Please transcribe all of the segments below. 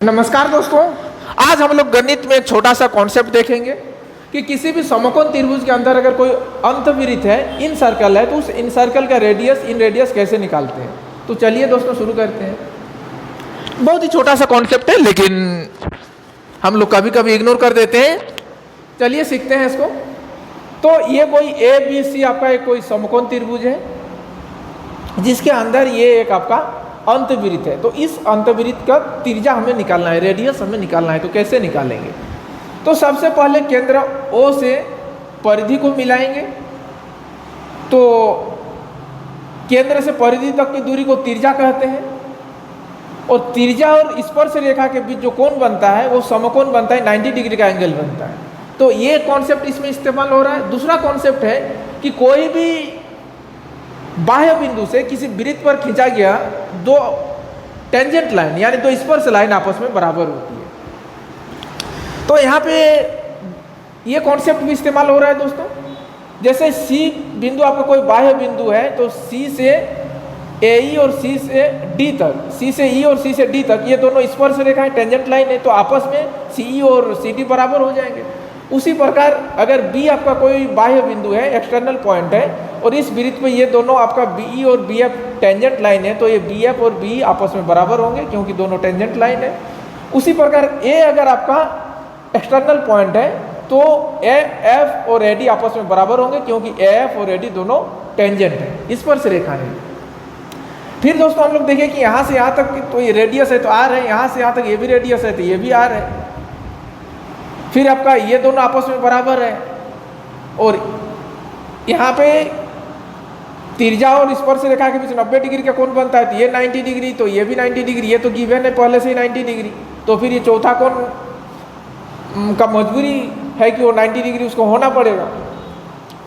नमस्कार दोस्तों, आज हम लोग गणित में एक छोटा सा कॉन्सेप्ट देखेंगे कि किसी भी समकोण त्रिभुज के अंदर अगर कोई अंतविरित है, इन सर्कल है, तो उस इन सर्कल का रेडियस इन रेडियस कैसे निकालते हैं। तो चलिए दोस्तों शुरू करते हैं। बहुत ही छोटा सा कॉन्सेप्ट है, लेकिन हम लोग कभी कभी इग्नोर कर देते हैं। चलिए सीखते हैं इसको। तो ये कोई ए बी सी आपका एक कोई समकोण त्रिभुज है जिसके अंदर ये एक आपका अंतविरित है। तो इस अंतविरित का त्रिज्या हमें निकालना है, रेडियस हमें निकालना है। तो कैसे निकालेंगे? तो सबसे पहले केंद्र O से परिधि को मिलाएंगे। तो केंद्र से परिधि तक की दूरी को त्रिज्या कहते हैं, और त्रिज्या और स्पर्श रेखा के बीच जो कोण बनता है वो समकोण बनता है, 90 डिग्री का एंगल बनता है। तो ये कॉन्सेप्ट इसमें इस्तेमाल हो रहा है। दूसरा कॉन्सेप्ट है कि कोई भी बाह्य बिंदु से किसी वृत्त पर खींचा गया दो टेंजेंट लाइन यानी दो स्पर्श लाइन आपस में बराबर होती है। तो यहाँ पे ये कॉन्सेप्ट भी इस्तेमाल हो रहा है दोस्तों। जैसे सी बिंदु आपका कोई बाह्य बिंदु है, तो सी से ए और सी से डी तक, सी से ई और सी से डी तक ये दोनों स्पर्श रेखाएं टेंजेंट लाइन है, तो आपस में सी और सी डी बराबर हो जाएंगे। उसी प्रकार अगर बी आपका कोई बाह्य बिंदु है, एक्सटर्नल पॉइंट है, और इस वृत्त में ये दोनों आपका बी और बी एफ टेंजेंट लाइन है, तो ये बी एफ और बी आपस में बराबर होंगे क्योंकि दोनों टेंजेंट लाइन है। उसी प्रकार ए अगर आपका एक्सटर्नल पॉइंट है तो ए एफ और ए डी आपस में बराबर होंगे क्योंकि ए एफ और ए डी दोनों टेंजेंट है, स्पर्श रेखा है। फिर दोस्तों हम लोग देखें कि यहाँ से यहाँ तक तो ये रेडियस है तो आर है, यहाँ से यहाँ तक ये भी रेडियस है तो ये भी आर है। फिर आपका ये दोनों आपस में बराबर है, और यहाँ पे त्रिज्या और स्पर्श रेखा के बीच 90 डिग्री का कोण बनता है, तो ये 90 डिग्री, तो ये भी 90 डिग्री, ये तो गिवन है पहले से ही 90 डिग्री। तो फिर ये चौथा कोण का मजबूरी है कि वो 90 डिग्री उसको होना पड़ेगा।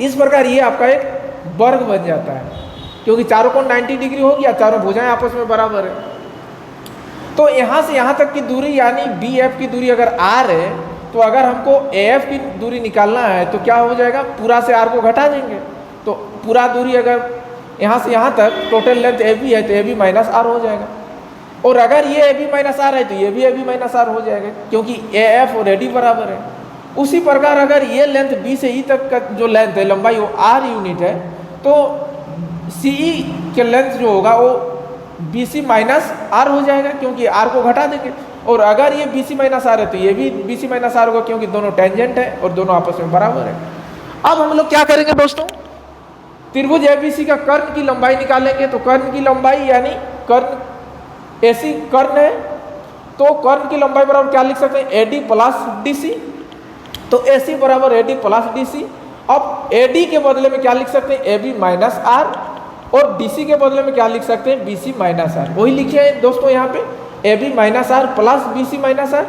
इस प्रकार ये आपका एक वर्ग बन जाता है क्योंकि चारों कोण 90 डिग्री हो गया, चारों भुजाएं आपस में बराबर है। तो यहाँ से यहाँ तक की दूरी यानी बी एफ की दूरी अगर आर है, तो अगर हमको ए एफ की दूरी निकालना है तो क्या हो जाएगा, पूरा से आर को घटा देंगे। तो पूरा दूरी अगर यहाँ से यहाँ तक टोटल लेंथ ए बी है तो ए बी माइनस आर हो जाएगा, और अगर ये ए बी माइनस आर है तो ये भी ए बी माइनस आर हो जाएगा क्योंकि ए एफ और ए डी बराबर है। उसी प्रकार अगर ये लेंथ बी से ई तक का जो लेंथ है, लंबाई वो आर यूनिट है, तो सी ई के लेंथ जो होगा वो बी सी माइनस आर हो जाएगा क्योंकि आर को घटा देंगे। और अगर ये बी सी माइनस आर है तो ये भी बी सी माइनस आर होगा क्योंकि दोनों टेंजेंट है और दोनों आपस में बराबर है। अब हम लोग क्या करेंगे दोस्तों, त्रिभुज एबीसी का कर्ण की लंबाई निकालेंगे। तो कर्ण की लंबाई यानी कर्ण एसी कर्ण है, तो कर्ण की लंबाई बराबर क्या लिख सकते हैं, एडी प्लस डीसी। तो एसी बराबर एडी प्लस डीसी। अब एडी के बदले में क्या लिख सकते हैं, एबी माइनस आर, और डीसी के बदले में क्या लिख सकते हैं, बीसी माइनस आर। वही लिखे हैं दोस्तों यहाँ पे, AB minus R plus BC minus R,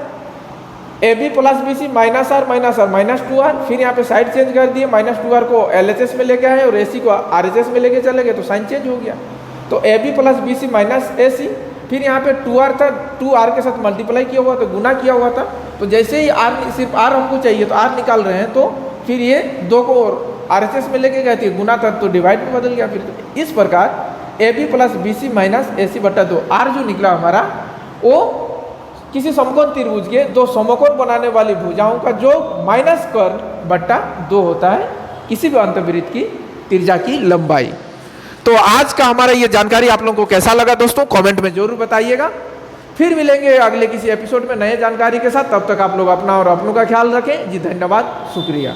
AB plus BC minus R minus 2r। फिर यहाँ पे साइड चेंज कर दिए, माइनस 2r को LHS में लेके आए और AC को RHS में लेके चले गए, तो साइन चेंज हो गया। तो AB plus BC minus AC। फिर यहाँ पे 2r था, 2r के साथ मल्टीप्लाई किया हुआ, तो गुना किया हुआ था। तो जैसे ही r सिर्फ r हमको चाहिए तो r निकाल रहे हैं, तो फिर ये 2 को RHS में लेके गए थे, गुना था तो डिवाइड में बदल गया। फिर इस प्रकार AB plus BC minus AC बटा 2, r जो निकला हमारा वो किसी समकोण त्रिभुज के दो समकोण बनाने वाली भुजाओं का जो माइनस कर्ण बट्टा 2 होता है किसी भी अंतविरित की त्रिज्या की लंबाई। तो आज का हमारा ये जानकारी आप लोगों को कैसा लगा दोस्तों, कमेंट में जरूर बताइएगा। फिर मिलेंगे अगले किसी एपिसोड में नए जानकारी के साथ। तब तक आप लोग अपना और अपनों का ख्याल रखें। जी धन्यवाद, शुक्रिया।